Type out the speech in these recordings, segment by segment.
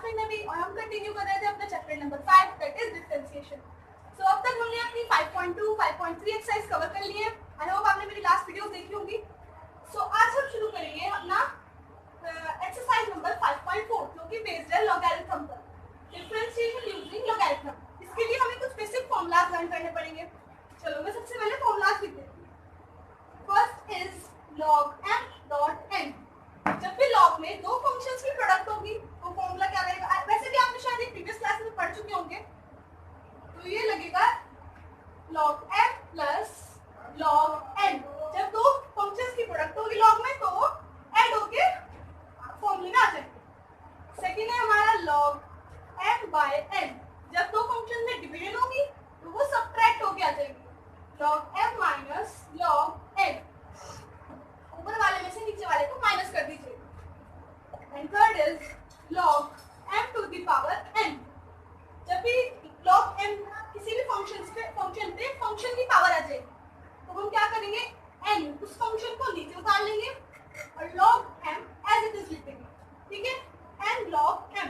Class में भी, और हम कंटिन्यू कर रहे थे अपना chapter number 5 that is differentiation. So अब तक हमने अपनी 5.2 5.3 एक्सरसाइज कवर कर लिए। आई होप आपने मेरी लास्ट वीडियो देखी होंगी। सो आज हम शुरू करेंगे अपना एक्सरसाइज नंबर 5.4 जो कि बेस्ड है लॉगरिथम पर, डिफरेंशिएशन यूजिंग लॉगरिथम। इसके लिए हमें कुछ बेसिक फॉर्मूलाज लर्न करने पड़ेंगे। चलो मैं सबसे पहले फॉर्मूलाज लिख देती हूँ। First is log m dot n। जब भी log में दो फंक्शंस की प्रोडक्ट होगी तो फॉर्मूला क्या रहेगा? वैसे भी आपने शायद एक प्रीवियस क्लास में पढ़ चुके होंगे। तो ये लगेगा log m plus log n। जब दो फंक्शंस की प्रोडक्ट होगी log में तो वो ऐड होके फॉर्मूले में आ जाएंगे। सेकंड है हमारा log m बाय n। जब दो फंक्शन में डिवीजन होगी तो वो सबट्रैक्ट होके आ जाएंगे। log m minus log n। ऊपर वाले में से नीचे वाले को माइनस कर दीजिए। And third is log m to the power n। जब भी log m किसी भी फंक्शन पे फंक्शन की पावर आ जाएगी तो हम क्या करेंगे? n उस फंक्शन को नीचे उतार लेंगे और log m as it is लिख देंगे। ठीक है, n log m।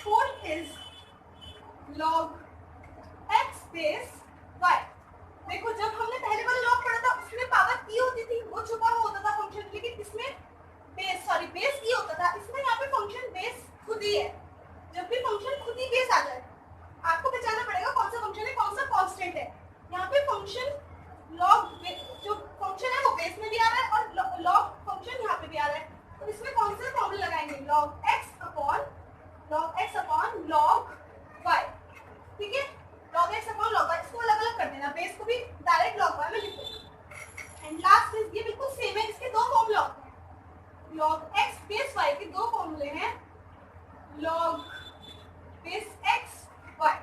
Fourth is log x base y। देखो जब हमने पहले वाला लॉग पढ़ा था उसमें पावर e होती थी, वो छुपा हुआ होता था फंक्शन, लेकिन इसमें बेस e होता था। इसमें यहाँ पे फंक्शन बेस खुद ही है। जब भी फंक्शन खुद ही बेस आ जाए आपको पहचानना पड़ेगा कौन सा फंक्शन है कौन सा कांस्टेंट है। यहाँ पे फंक्शन लॉग जो फंक्शन है वो बेस में भी आ रहा है और लॉग फंक्शन यहाँ पे भी आ रहा है। तो इसमें कौन सा फॉर्मूला लगाएंगे? log x upon log y। ठीक है, log x upon log y। इसको अलग अलग कर देना, बेस को भी डायरेक्ट log y में लिख देना। एंड लास्ट इज ये बिल्कुल सेम है, इसके दो फॉर्मूला होते हैं। log x बेस y के दो फॉर्मूले हैं, log बेस x y।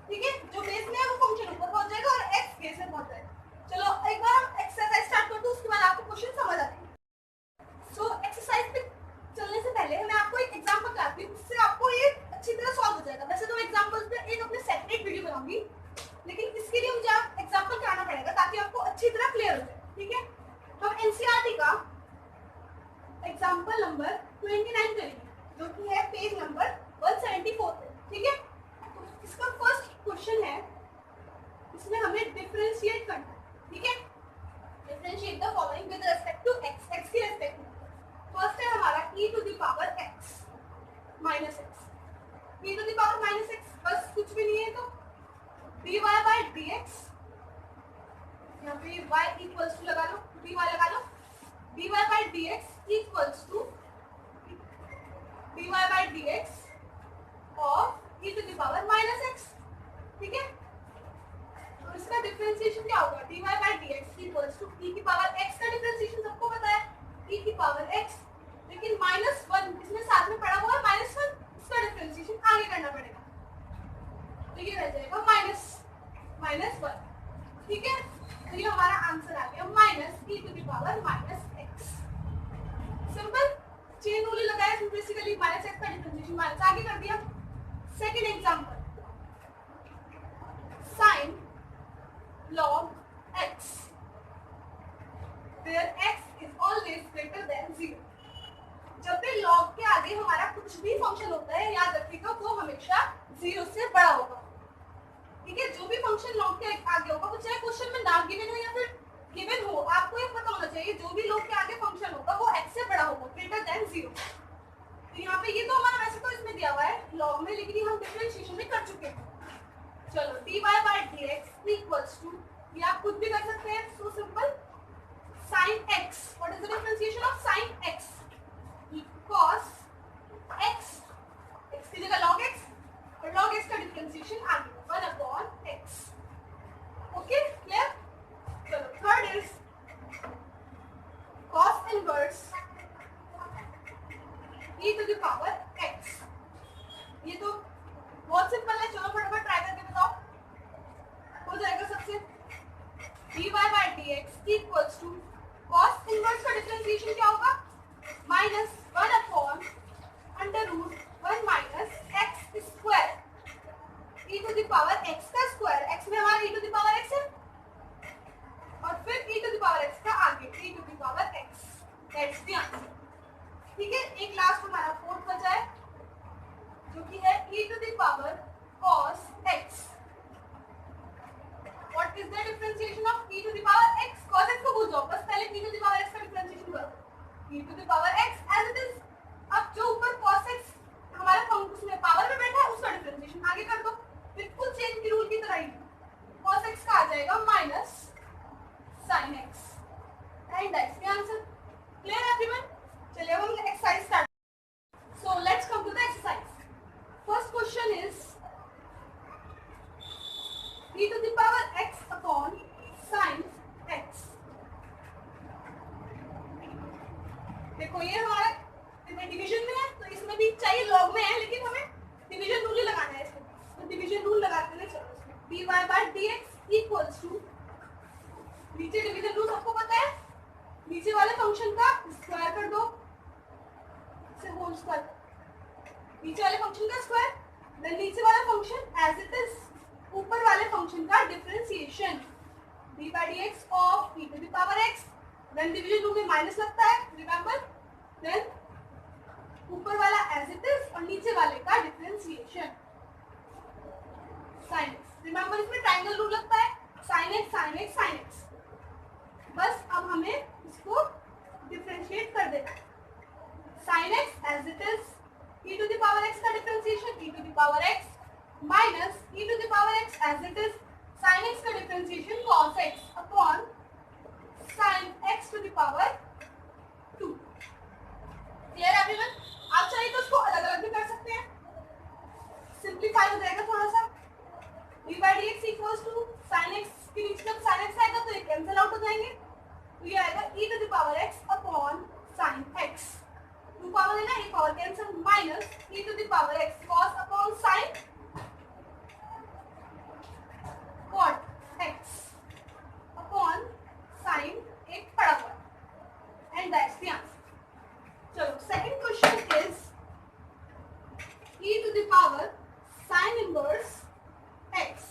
ठीक है, जो बेस में है वो फंक्शन ऊपर पहुंच जाएगा और x बेस में पहुंच जाएगा। चलो एक बार हम एक्सरसाइज स्टार्ट कर दूं, उसके बाद आपको क्वेश्चन समझ आ जाएंगे। सो एक्सरसाइज पे चलने से पहले मैं आपको एक एग्जांपल बताती हूँ, जिससे आपको ये अच्छी तरह सॉल्व हो जाएगा। वैसे तो एग्जांपल्स पे एक अपने सेपरेट वीडियो बनाऊंगी, लेकिन इसके लिए मुझे आप एग्जांपल कराना पड़ेगा ताकि आपको अच्छी तरह क्लियर हो जाए। ठीक है, हम एनसीईआरटी का एग्जांपल नंबर 29 करेंगे जो कि है पेज नंबर 174 पे। ठीक है, तो इसका फर्स्ट क्वेश्चन है, इसमें हमें डिफरेंशिएट करना है। ठीक है, differentiate the following with respect to x। x की रिस्पेक्ट में फर्स्ट है हमारा e to the power x minus x। e to the power minus x बस कुछ भी नहीं है तो dy बाय dx। यहाँ पे y इक्वल्स टू लगा लो, dy लगा लो। dy bye dx equals to dy bye dx और e to the power minus x। ठीक है, तो इसका डिफरेंशिएशन क्या होगा? dy bye dx equals to e की पावर x। का डिफरेंशिएशन सबको पता है, e की पावर x, लेकिन -1 इसमें साथ में पड़ा हुआ है -1, इसका डिफरेंशिएशन आगे करना पड़ेगा तो ये रह जाएगा -1। ठीक है, तो ये हमारा आंसर आ गया -e to the power -x। Simple chain rule लगाया, तो बेसिकली -x का डिफरेंशिएशन माइनस आगे कर दिया। Second example, sin log x where x is always greater than 0। जब भी log के आगे हमारा कुछ भी फंक्शन होता है याद रखिएगा वो हमेशा 0 से बड़ा होगा। ठीक है, जो भी फंक्शन log के आगे होगा वो चाहे क्वेश्चन में ना गिवन हो या फिर गिवन हो, आपको ये पता होना चाहिए जो भी log के आगे फंक्शन होगा वो x से बड़ा होगा, ग्रेटर देन 0। तो यहाँ पे ये तो हमारा वैसे तो इसमें दिया हुआ है log में, लेकिन ये हम डिफरेंशिएशन में कर चुके हैं। चलो dy bye dx equals to, ये आप खुद भी कर सकते हैं, so simple sin x। What is the differentiation of sin x? cos x, x की जगह log x, और log x का डिफरेंशिएशन आ गया 1 अपॉन x। Okay clear? चलो third is cos inverse e to the power x। ये तो बहुत सिंपल है, चलो फटाफट ट्राई करके बताओ, हो जाएगा सबसे। dy bye dx equals to cos inverse का डिफरेंशिएशन क्या होगा? -1 upon √1 minus x square e to the power x का स्क्वायर। x में हमारा e to the power x है और फिर e to the power x का आगे e to the power x। That's the answer. ठीक है, एक लास्ट हमारा फोर्थ बचा है, जो कि है e to the power cos x. What is the differentiation of e to the power x? cos x को भूल जाओ, बस पहले e to the power x का डिफरेंशिएशन करो. e to the power x as it is. अब जो ऊपर cos x हमारा फंक्शन में पावर में बैठा है उसका डिफरेंशिएशन आगे कर दो, बिल्कुल चेन की रूल की तरह ही. cos x का आ जाएगा minus sin x. And that's the answer. Clear everyone? चलिए अब हम exercise start. So let's come to the exercise. First question is e to the power x upon sin x. देखो ये हमारा डिवीजन में है तो इसमें भी चाहिए लॉग में है, लेकिन हमें डिवीजन रूल ही लगाना है इसमें. तो डिवीजन रूल लगाते हैं. चलो dy by dx equals to, नीचे डिवीजन रूल सबको पता है, नीचे वाले फंक्शन का स्क्वायर कर दो, से होल स्क्वायर, नीचे वाले फंक्शन का स्क्वायर, देन नीचे वाला फंक्शन एज इट इज, ऊपर वाले फंक्शन का differentiation dy by dx of e to the power x. Then division rule में माइनस लगता है, रिमेंबर. देन ऊपर वाला एज इट इज और नीचे वाले का डिफरेंशिएशन sin x. रिमेंबर इसमें ट्रायंगल रूल लगता है, sin x sin x sin x. बस अब हमें इसको डिफरेंशिएट कर देना. sin x as it is, e to the power x का differentiation e to the power x minus e to the power x as it is, sin x का differentiation cos x upon sin x to the power 2. Clear everyone? आप चाहे तो इसको अलग अलग भी कर सकते हैं, सिंपलीफाई हो जाएगा थोड़ा सा. dy by dx equals to sin x के नीचे जब sin x आएगा तो ये कैंसिल आउट हो जाएंगे, तो ये आएगा e to the power x upon sin x. 2 power है ना, एक power cancel, minus e to the power x cos upon sin cot x upon sin एक पड़ा हुआ है. And that's the answer. चलो second question is e to the power sin inverse x.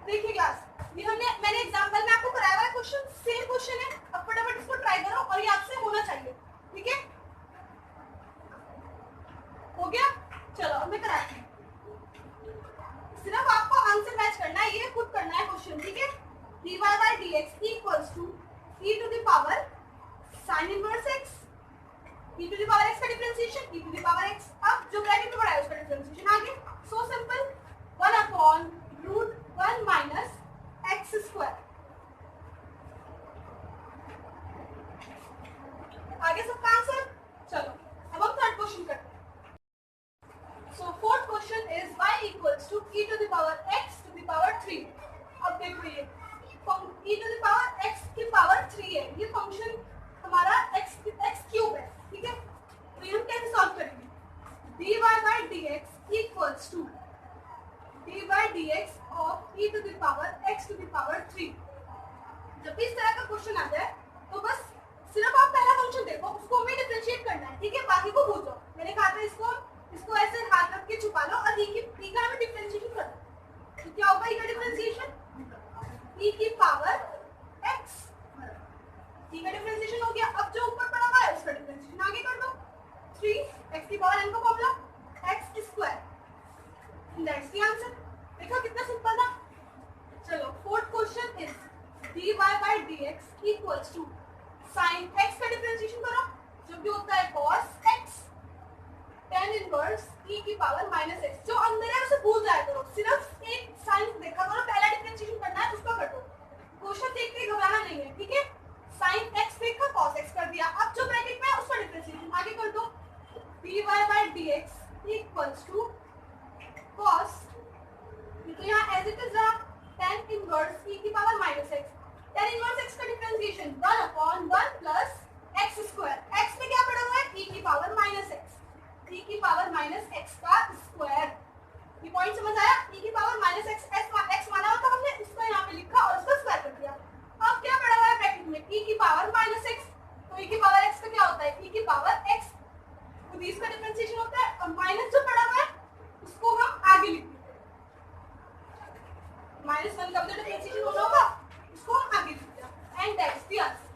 देखिए class, ये मैंने एग्जांपल में आपको कराया हुआ क्वेश्चन, सेम क्वेश्चन है. अब फटाफट इसको ट्राई करो और ये आपसे होना चाहिए. ठीक है, हो गया? चलो अब मैं कराती हूँ. सिर्फ आपको आंसर मैच करना है, ये खुद करना है क्वेश्चन. ठीक है, dy by dx equals to e to the power sin inverse x, e to the power x का differentiation e to the power x. अब जो ब्रैकेट में पड़ा है उसका डिफरेंशिएशन आगे. So simple, 1 upon root 1 minus x square. आगे सबका आंसर. चलो अब हम थर्ड क्वेश्चन करते हैं. So fourth question is y equals to e to the power x to the power 3. अब देखो ये e to the power x की पावर 3 है, ये फंक्शन हमारा x क्यूब है. ठीक है, तो ये हम कैसे सॉल्व करेंगे? dy by dx equals to dy by dx of e to the power x to the power 3. जब भी इस तरह का क्वेश्चन आ जाए तो बस सिर्फ आप पहला फंक्शन देखो, उसको हमें डिफरेंशिएट करना है. ठीक है, बाकी को भूल जाओ. मैंने कहा था इसको ऐसे हाथ रख के छुपा लो और e का हमें डिफरेंशिएशन करना है. तो क्या होगा e का डिफरेंशिएशन? e की पावर x. e का डिफरेंशिएशन हो गया. अब जो ऊपर पड़ा हुआ है उसका डिफरेंशिएशन आगे कर दो. 3 x की पावर n का formula x square. That's the answer. देखो कितना सिंपल था. चलो fourth question is dy by dx equals to sin x का डिफरेंशिएशन करो, जो भी होता है cos x tan inverse e की पावर माइनस x. जो अंदर है उसे भूल जाया करो, सिर्फ एक साइन देखा करो, पहला डिफरेंशिएशन करना है उसका कर दो. क्वेश्चन देख के घबराना नहीं है. ठीक है, sin x देखा cos x कर दिया. अब जो ब्रैकेट में है उसका डिफरेंशिएशन आगे कर दो. dy by dx equals to cos, तो यहाँ एज इट इज रहा tan इनवर्स e की power minus x. tan inverse x का differentiation 1 upon 1 plus x square. x में क्या पड़ा हुआ है? e की पावर माइनस x. e की पावर माइनस x का स्क्वायर. ये पॉइंट समझ आया? e की पावर माइनस x माना होता हमने, उसको यहाँ पे लिखा और उसका स्क्वायर कर दिया. अब क्या पड़ा हुआ है ब्रैकेट में? e की पावर माइनस x. तो e की पावर x का क्या होता है? e की पावर x. तो इसका डिफरेंशिएशन होता है और माइनस जो पड़ा हुआ है उसको हम आगे लिख देते हैं. -1 का डिफरेंशिएशन होना होगा, उसको हम आगे लिख देते हैं. And that's the answer.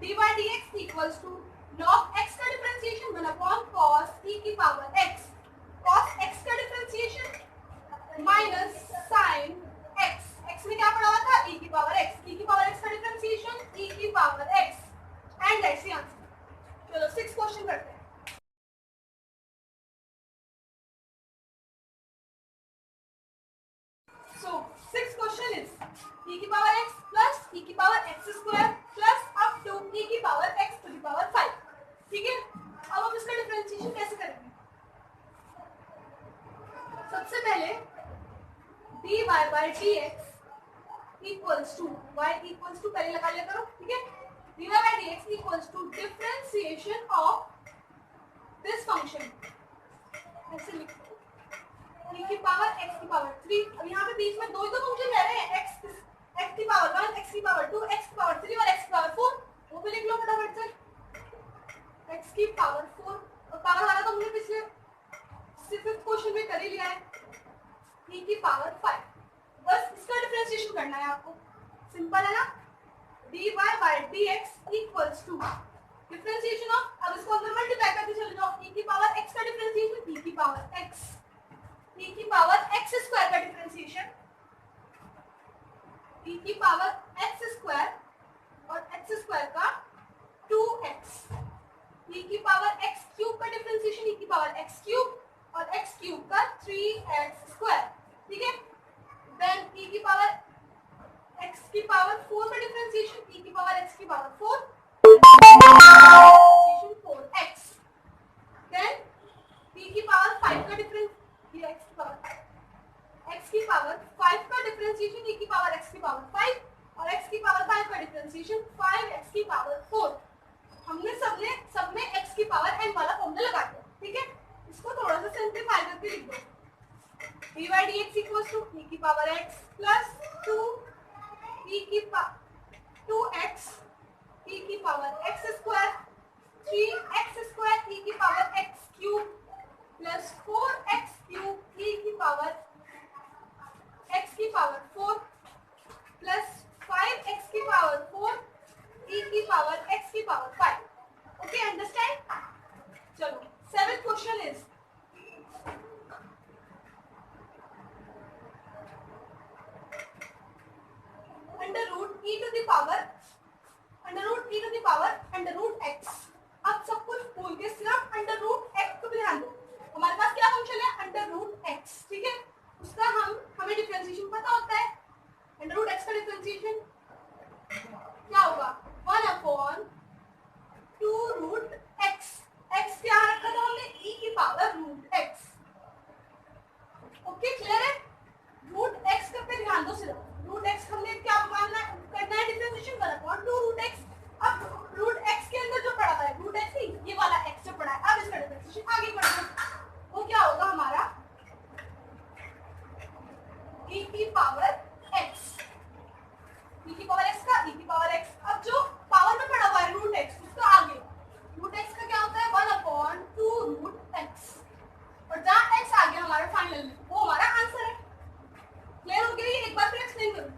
D by d x equals to log x का डिफरेंशिएशन 1 अपॉन कॉस ई की पावर एक्स, कॉस एक्स का differentiation minus sine x, x में क्या पड़ा हुआ था ई की पावर एक्स, ई की पावर एक्स का डिफरेंशिएशन ई की power x and that's the answer. चलो 6 क्वेश्चन करते हैं। So 6th question is e की पावर x plus e की power x square plus up to e की power x to the power 5। ठीक है, अब हम इसका डिफरेंशिएशन कैसे करेंगे? सबसे पहले dy by dx equals to y equals to पहले लगा लिया करो, ठीक है, dy by dx equals to differentiation of this function, ऐसे लिखो e की पावर x की पावर 3। अब यहाँ पे बीच में दो ही तो फंक्शन रह रहे हैं, x की पावर 1, x की पावर 2, x की पावर 3 और x की पावर 4, वो भी लिख लो फटाफट से। x की पावर 4 और पावर वाला तो हमने पिछले 5th क्वेश्चन में कर ही लिया है, e की पावर 5। बस इसका डिफरेंशिएशन करना है आपको, सिंपल है ना। dy by dx equals to differentiation of, अब इसको अंदर मल्टीप्लाई करके चले जाओ, e की पावर x का डिफरेंशिएशन e की पावर x, e की पावर x स्क्वायर का डिफरेंशिएशन e की पावर x स्क्वायर और x स्क्वायर का 2x, e की पावर x क्यूब का डिफरेंशिएशन e की पावर x क्यूब और x क्यूब का 3x स्क्वायर, ठीक है। देन e की पावर x की पावर 4 का डिफरेंशिएशन e की पावर x की power 4 differentiation 4x। Then e की पावर 5 का डिफरेंस x की पावर 5 का डिफरेंशिएशन e की पावर x की पावर 5 और x की पावर 5 का डिफरेंशिएशन 5x की पावर 4। हमने सब में x की पावर n वाला फॉर्मूला लगा दिया, ठीक है। इसको थोड़ा सा सिंपलीफाई करके लिख दो, dy by dx equals to e की पावर x plus 2 e की 2x e की power x square 3x square e की power x cube plus 4x cube e की पावर x की पावर 4 प्लस 5x की पावर 4 e की power x की power 5। Okay, understand? चलो 7th question is under root e to the power under root x। अब सब कुछ भूल के सिर्फ अंडर रूट x को ध्यान दो। हमारे पास क्या फंक्शन है अंडर रूट x, ठीक है, उसका हमें डिफरेंशिएशन पता होता है। अंडर रूट x का डिफरेंशिएशन क्या होगा 1 अपॉन 2 रूट x, x क्या रखा था हमने e की power root x। Okay, clear है? रूट x पे ध्यान दो, सिर्फ रूट x हमने क्या करना है डिफरेंशिएशन 1 अपॉन 2 रूट x। अब रूट x के अंदर जो पड़ा हुआ है रूट x ये वाला x जो पड़ा है, अब इसका डिफरेंशिएशन आगे बढ़ना, वो क्या होगा हमारा e की पावर x, e की पावर x का e की पावर x। अब जो पावर में पड़ा हुआ है रूट x उसका आगे रूट x का क्या होता है 1 अपॉन 2 रूट x, और जहां x आ गया हमारा फाइनल में वो हमारा आंसर है। क्लियर हो गया? ये एक बार फिर एक्सप्लेन करूं,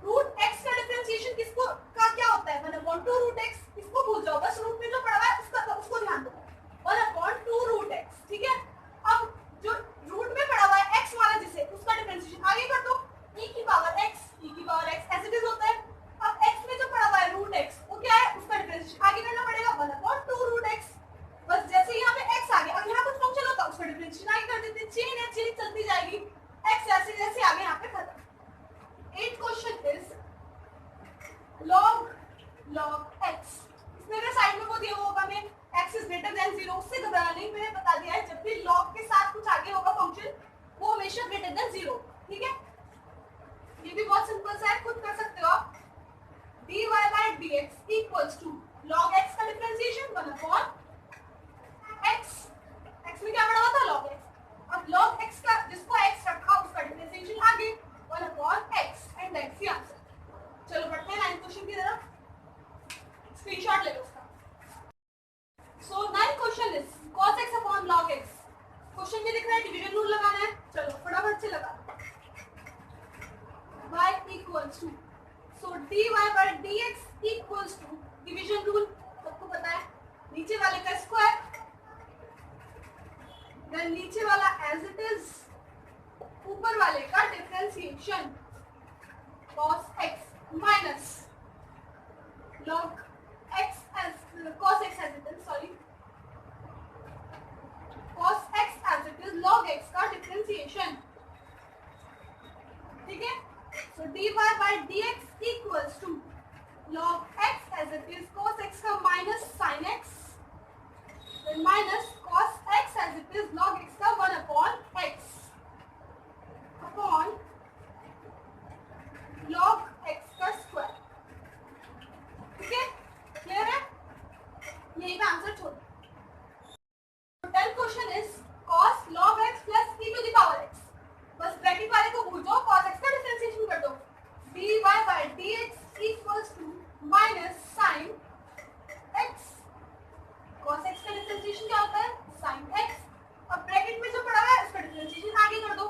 रूट x का डिफरेंशिएशन किसको का क्या होता है 1 अपॉन 2 रूट x, इसको भूल जाओ, बस रूट में जो पड़ा हुआ है उसको ध्यान दो 1 अपॉन 2 रूट x, ठीक है। अब जो रूट में पड़ा हुआ है x वाला जिसे, उसका डिफरेंशिएशन आगे कर दो e की power x as it is होता है। अब x में जो पड़ा हुआ है रूट x वो क्या है, उसका डिफरेंशिएशन आगे करना पड़ेगा 1 अपॉन 2 रूट x। बस जैसे ही यहाँ पे x आ गया, अब यहाँ कुछ फंक्शन होता है उसका डिफरेंशिएशन आगे कर देते, चेन है, चेन चलती जाएगी, x जैसे जैसे आगे यहाँ पे खत्म। 8th question is log x। इसमें अगर साइड में वो दिया होगा हमें x इज ग्रेटर देन 0, उससे घबराना नहीं, मैंने बता दिया है जब भी log के साथ कुछ आगे होगा फंक्शन वो हमेशा ग्रेटर देन 0, ठीक है। ये भी बहुत सिंपल सा है, खुद कर सकते हो आप। dy by dx equals to log x का डिफरेंशिएशन 1 अपॉन x, x में क्या पड़ा हुआ था log x। अब log x का जिसको x रखा उसका डिफरेंशिएशन आगे 1 upon x and that's the answer. चलो बढ़ते हैं 9th क्वेश्चन की तरफ, स्क्रीनशॉट ले लो उसका। सो 9th question is cos x upon log x। Question में लिख रहा है डिवीजन रूल लगाना है, चलो फटाफट से लगा। y equals to, so dy by dx equals to division division rule सबको पता है, नीचे वाले का स्क्वायर, देन नीचे वाला एज इट इज, ऊपर वाले का differentiation cos x minus log x as cos x as it is, sorry, cos x as it is log x का डिफरेंशिएशन, ठीक है। so dy by dx equals to log x as it is cos x का minus sin x, then minus cos x as it is log x का 1 upon x upon log x का square, ठीक है, clear है, यही पे answer छोड़। Tenth question is cos log x plus e to the power x, बस bracket वाले को भूल जाओ, cos x का डिफरेंशिएशन कर दो, dy by dx equals to minus sin x, cos x का डिफरेंशिएशन क्या होता है, sin x, अब ब्रैकेट में जो पड़ा हुआ है उसका डिफरेंशिएशन आगे कर दो,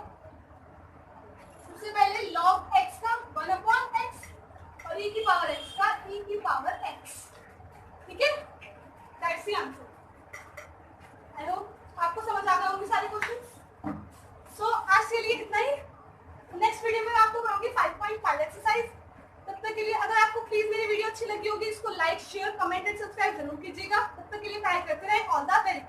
सबसे पहले log x का 1 upon x और e की पावर x का e की पावर x, ठीक है, that's the answer. I hope आपको समझ आ गए होंगे सारे क्वेश्चंस। सो आज के लिए इतना ही, नेक्स्ट वीडियो में आपको कराऊंगी 5.5 एक्सरसाइज। तब तक के लिए अगर आपको प्लीज मेरी वीडियो अच्छी लगी होगी इसको like share comment and subscribe जरूर कीजिएगा। तब तक के लिए ट्राई करते रहें। All the very